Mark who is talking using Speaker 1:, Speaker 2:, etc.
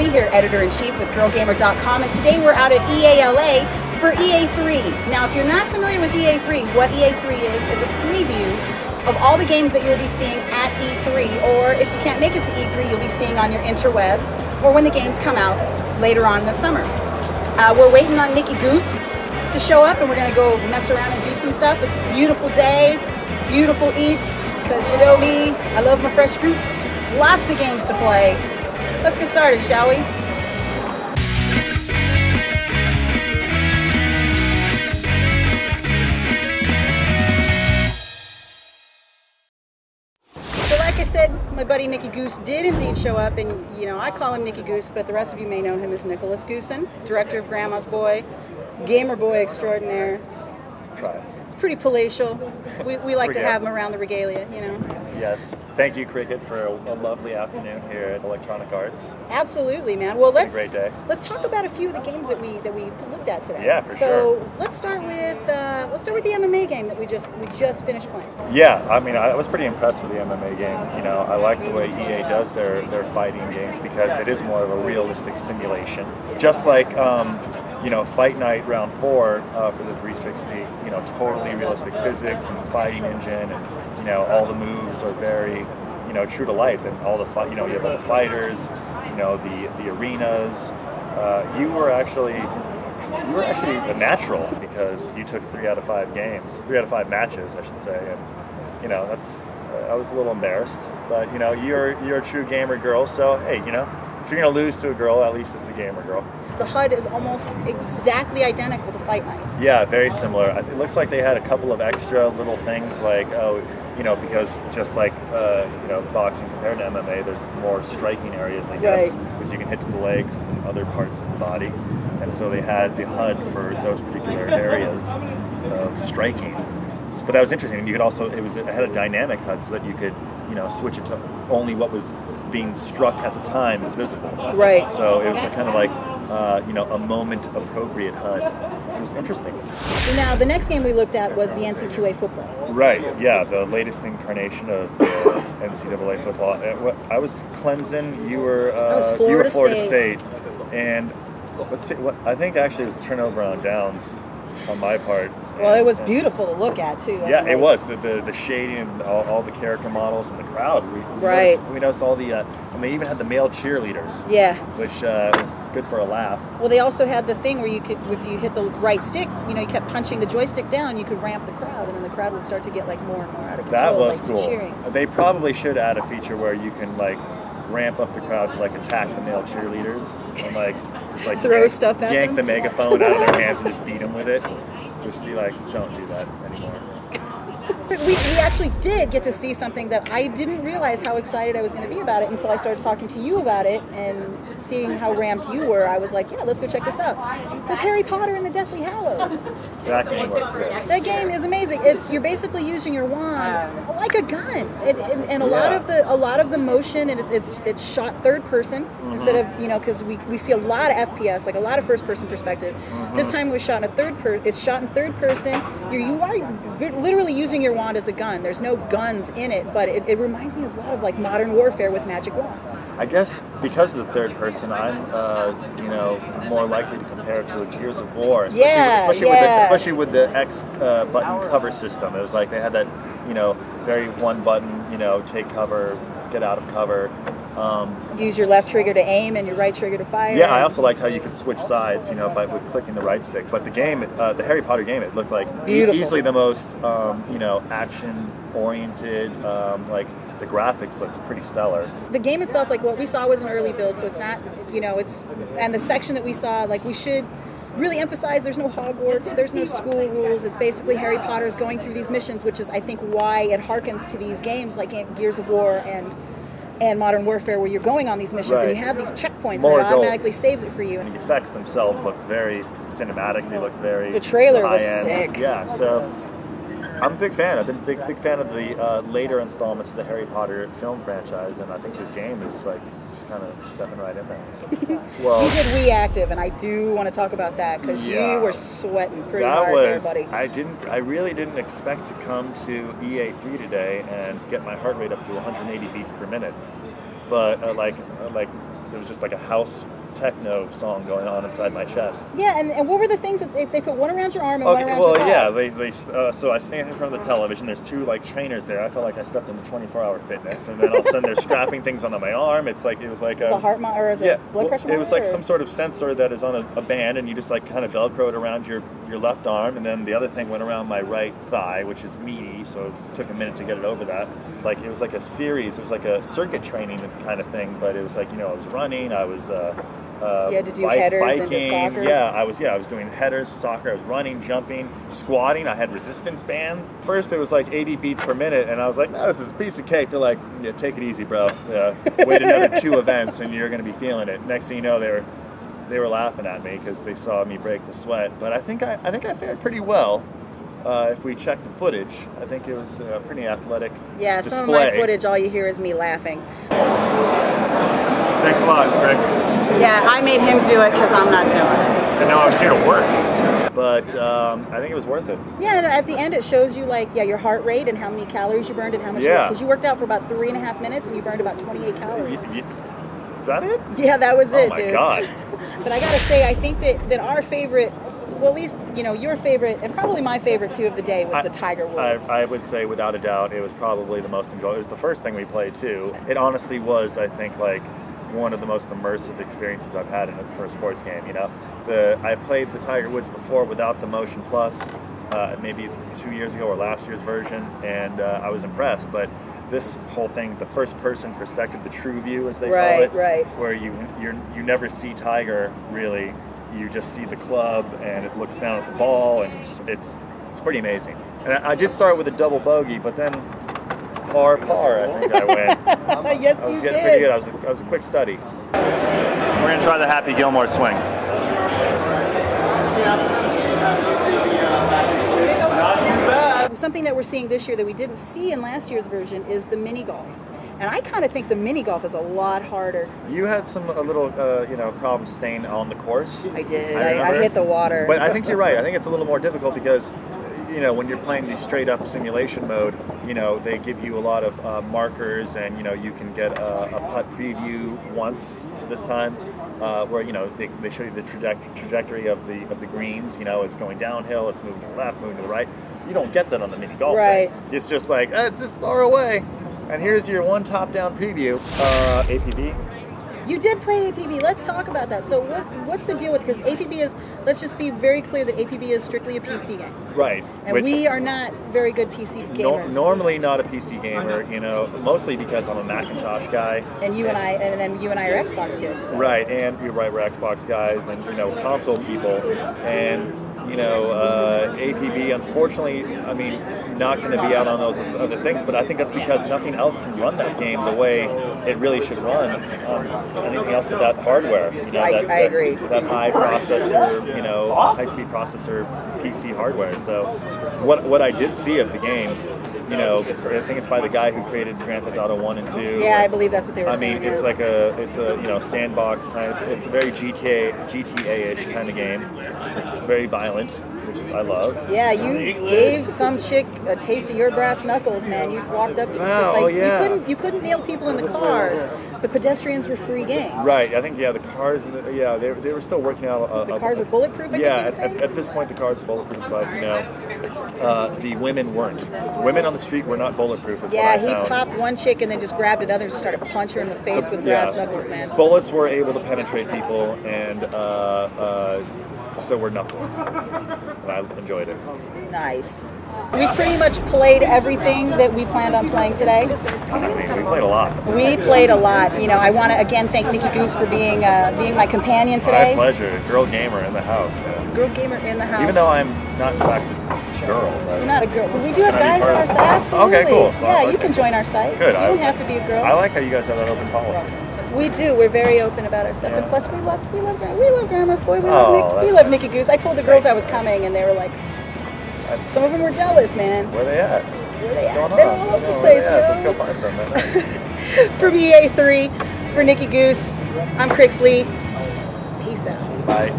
Speaker 1: Shelly here, editor-in-chief with GirlGamer.com, and today we're out at EALA for EA3. Now, if you're not familiar with EA3, what EA3 is a preview of all the games that you'll be seeing at E3, or if you can't make it to E3, you'll be seeing on your interwebs, or when the games come out later on in the summer. We're waiting on Nicky Goose to show up, and we're going to go mess around and do some stuff. It's a beautiful day, beautiful eats, because you know me, I love my fresh fruits. Lots of games to play. Let's get started, shall we? So like I said, my buddy Nicky Goose did indeed show up, and you know, I call him Nicky Goose, but the rest of you may know him as Nicholaus Goossen, director of Grandma's Boy, gamer boy extraordinaire.
Speaker 2: Try it.
Speaker 1: It's pretty palatial. We like to have him around the regalia, you know.
Speaker 2: Yes. Thank you, Cricket, for a lovely afternoon here at Electronic Arts.
Speaker 1: Absolutely, man. Well, let's
Speaker 2: talk
Speaker 1: about a few of the games that we looked at today.
Speaker 2: Yeah, for sure.
Speaker 1: So let's start with the MMA game that we just finished playing.
Speaker 2: Yeah, I mean, I was pretty impressed with the MMA game. You know, I like the way EA does their fighting games because it is more of a realistic simulation. Just like you know, Fight Night Round 4 for the 360, you know, totally realistic physics and fighting engine, and you know, all the moves are very, you know, true to life, and all the you know, you have all the fighters, you know, the arenas. You were actually a natural because you took 3 out of 5 games, 3 out of 5 matches, I should say, and you know, that's I was a little embarrassed, but you know, you're a true gamer girl, so hey, you know, if you're gonna lose to a girl, at least it's a gamer girl.
Speaker 1: The HUD is almost exactly identical to Fight Night.
Speaker 2: Yeah, very similar. It looks like they had a couple of extra little things like, oh, you know, because just like, you know, boxing compared to MMA, there's more striking areas, I guess, because you can hit to the legs and other parts of the body. And so they had the HUD for those particular areas of striking. But that was interesting. And you could also, it had a dynamic HUD so that you could, you know, switch it to only what was being struck at the time is visible.
Speaker 1: Right.
Speaker 2: So it was kind of like, you know, a moment-appropriate HUD, which was interesting.
Speaker 1: Now, the next game we looked at was the NCAA football.
Speaker 2: Right, yeah, the latest incarnation of NCAA football. I was Clemson, you were Florida State. And let's see, I think actually it was a turnover on downs on my part.
Speaker 1: Well, it was beautiful to look at, too.
Speaker 2: Yeah, it was. The shading and all the character models and the crowd. We noticed all the, and they even had the male cheerleaders. Yeah. Which was good for a laugh.
Speaker 1: Well, they also had the thing where you could, if you hit the right stick, you know, you kept punching the joystick down, you could ramp the crowd, and then the crowd would start to get like more and more out of control.
Speaker 2: That was
Speaker 1: like,
Speaker 2: cool.
Speaker 1: Cheering.
Speaker 2: They probably should add a feature where you can like ramp up the crowd to like attack the male cheerleaders and like just like
Speaker 1: throw stuff at
Speaker 2: yank
Speaker 1: them.
Speaker 2: the megaphone out of their hands and just beat them with it. Just be like, don't do that anymore.
Speaker 1: We actually did get to see something that I didn't realize how excited I was going to be about it until I started talking to you about it and seeing how ramped you were. I was like, yeah, let's go check this out. It was Harry Potter and the Deathly Hallows.
Speaker 2: That game looks sick.
Speaker 1: That game is amazing. You're basically using your wand like a gun, and a lot of the motion, and it's shot third person instead of, you know, because we see a lot of FPS, like a lot of first person perspective. This time it was shot in it's shot in third person. You are literally using your wand as a gun. There's no guns in it, but it reminds me of a lot of like modern warfare with magic wands.
Speaker 2: I guess because of the third person, I'm you know, more likely to compare it to a Gears of War, especially with the X button cover system. It was like they had that, you know, very one button, you know, take cover, get out of cover.
Speaker 1: Use your left trigger to aim and your right trigger to fire.
Speaker 2: Yeah, I also liked how you could switch sides, you know, with clicking the right stick. But the game, the Harry Potter game, it looked like easily the most, you know, action-oriented. Like the graphics looked pretty stellar. The
Speaker 1: game itself, like what we saw, was an early build, so it's not, you know, and the section that we saw, like we should really emphasize there's no Hogwarts, there's no school rules. It's basically Harry Potter's going through these missions, which is, I think, why it harkens to these games like Gears of War and Modern Warfare, where you're going on these missions and you have these checkpoints that automatically saves it for you.
Speaker 2: And the effects themselves looked very cinematic. They looked very
Speaker 1: The trailer was
Speaker 2: high-end.
Speaker 1: sick.
Speaker 2: Yeah, so I'm a big fan. I've been a big fan of the later installments of the Harry Potter film franchise, and I think this game is like just kind of stepping right in there. Well,
Speaker 1: you did Wii Active, and I do want to talk about that because you were sweating pretty hard there, buddy.
Speaker 2: I really didn't expect to come to EA3 today and get my heart rate up to 180 beats per minute, but like there was just like a house techno song going on inside my chest.
Speaker 1: Yeah, and what were the things that they put one around your arm and one around your thigh?
Speaker 2: Yeah, so I stand in front of the television. There's two like trainers there. I felt like I stepped into 24-hour fitness, and then all of a sudden they're strapping things onto my arm. It was like
Speaker 1: a heart monitor, or is it blood pressure monitor?
Speaker 2: It was like some sort of sensor that is on a band, and you just like kind of velcroed around your left arm, and then the other thing went around my right thigh, which is meaty, so it took a minute to get it over that. Like it was like a series. It was like a circuit training kind of thing, but it was like, you know, I was running, I was
Speaker 1: you had to do headers
Speaker 2: biking.
Speaker 1: into soccer.
Speaker 2: I was doing headers, soccer. I was running, jumping, squatting. I had resistance bands. First, it was like 80 beats per minute, and I was like, "No, this is a piece of cake." They're like, "Yeah, take it easy, bro. Wait another 2 events, and you're gonna be feeling it." Next thing you know, they were laughing at me because they saw me break the sweat. But I think I fared pretty well. If we check the footage, I think it was a pretty athletic display.
Speaker 1: Some of my footage, all you hear is me laughing.
Speaker 2: Thanks a lot, Grix.
Speaker 1: Yeah, I made him do it because I'm not doing it.
Speaker 2: And now I was here to work. But I think it was worth it. Yeah,
Speaker 1: and at the end it shows you like, your heart rate and how many calories you burned and how much because you worked out for about 3.5 minutes and you burned about 28 calories.
Speaker 2: Is that it?
Speaker 1: Yeah, that was it, dude.
Speaker 2: Oh my God.
Speaker 1: But I gotta say, I think that our favorite, well, at least, your favorite, and probably my favorite too of the day was the Tiger Woods.
Speaker 2: I would say without a doubt it was probably the most enjoyable. It was the first thing we played too. It honestly was, I think, like one of the most immersive experiences I've had for a sports game. I played the Tiger Woods before without the Motion Plus, maybe 2 years ago or last year's version, and I was impressed. But this whole thing, the first-person perspective, the true view as they call it, where you never see Tiger really. You just see the club, and it looks down at the ball, and it's pretty amazing. And I did start with a double bogey, but then par, I think I went.
Speaker 1: Yes,
Speaker 2: I was getting pretty good. I was a quick study. We're gonna try the Happy Gilmore swing.
Speaker 1: Something that we're seeing this year that we didn't see in last year's version is the mini golf. And I kind of think the mini golf is a lot harder.
Speaker 2: You had a little problem staying on the course.
Speaker 1: I did. I hit the water.
Speaker 2: But I think you're right. I think it's a little more difficult because, when you're playing the straight up simulation mode, they give you a lot of markers, and you can get a putt preview once this time, where they show you the trajectory of the greens. It's going downhill, it's moving to the left, moving to the right. You don't get that on the mini golf.
Speaker 1: Right.
Speaker 2: Thing. It's just like it's this far away. And here's your one top-down preview. APB.
Speaker 1: You did play APB. Let's talk about that. So what's the deal with, because APB is, let's just be very clear that APB is strictly a PC game.
Speaker 2: Right.
Speaker 1: And we are not very good PC gamers.
Speaker 2: Normally not a PC gamer, mostly because I'm a Macintosh guy.
Speaker 1: And then you and I are Xbox kids. So.
Speaker 2: Right, and we're Xbox guys and, console people. And, APB, unfortunately, not going to be out on those other things, but I think that's because nothing else can run that game the way it really should run on anything else but that hardware.
Speaker 1: I agree.
Speaker 2: That high processor, high-speed processor PC hardware. So what I did see of the game, I think it's by the guy who created Grand Theft Auto 1 and 2.
Speaker 1: Yeah, I believe that's what they were saying.
Speaker 2: It's like it's a sandbox type. It's a very GTA-ish kind of game. It's very violent, which I love.
Speaker 1: Yeah, you gave some chick a taste of your brass knuckles, man. You just walked up to her. You couldn't nail people in the cars, but pedestrians were free game.
Speaker 2: Right. I think the cars. They were still working out.
Speaker 1: The cars are bulletproof.
Speaker 2: At this point the cars are bulletproof, but the women weren't. Women on the street were not bulletproof. He
Speaker 1: popped one chick and then just grabbed another and just started to punch her in the face with brass knuckles, man.
Speaker 2: Bullets were able to penetrate people, and so were knuckles. And I enjoyed it.
Speaker 1: Nice. We've pretty much played everything that we planned on playing today.
Speaker 2: We played a lot.
Speaker 1: We played a lot. I want to again thank Nikki Goose for being my companion today.
Speaker 2: My pleasure. Girl gamer in the house, man.
Speaker 1: Girl gamer in the house.
Speaker 2: Even though I'm not in fact a girl. Right?
Speaker 1: You're not a girl. But we do have guys on our site. Absolutely.
Speaker 2: Okay, cool. So
Speaker 1: you can join our site.
Speaker 2: Good.
Speaker 1: You don't have to be a girl.
Speaker 2: I like how you guys have that open policy.
Speaker 1: We do. We're very open about our stuff, and plus we love Grandma's Boy. We love Nikki Goose. I told the girls I was coming, and they were like, some of them were jealous, man.
Speaker 2: Where are they at?
Speaker 1: They're all over the place.
Speaker 2: Let's go find some.
Speaker 1: From EA3, for Nikki Goose, I'm Crixley. Peace out.
Speaker 2: Bye.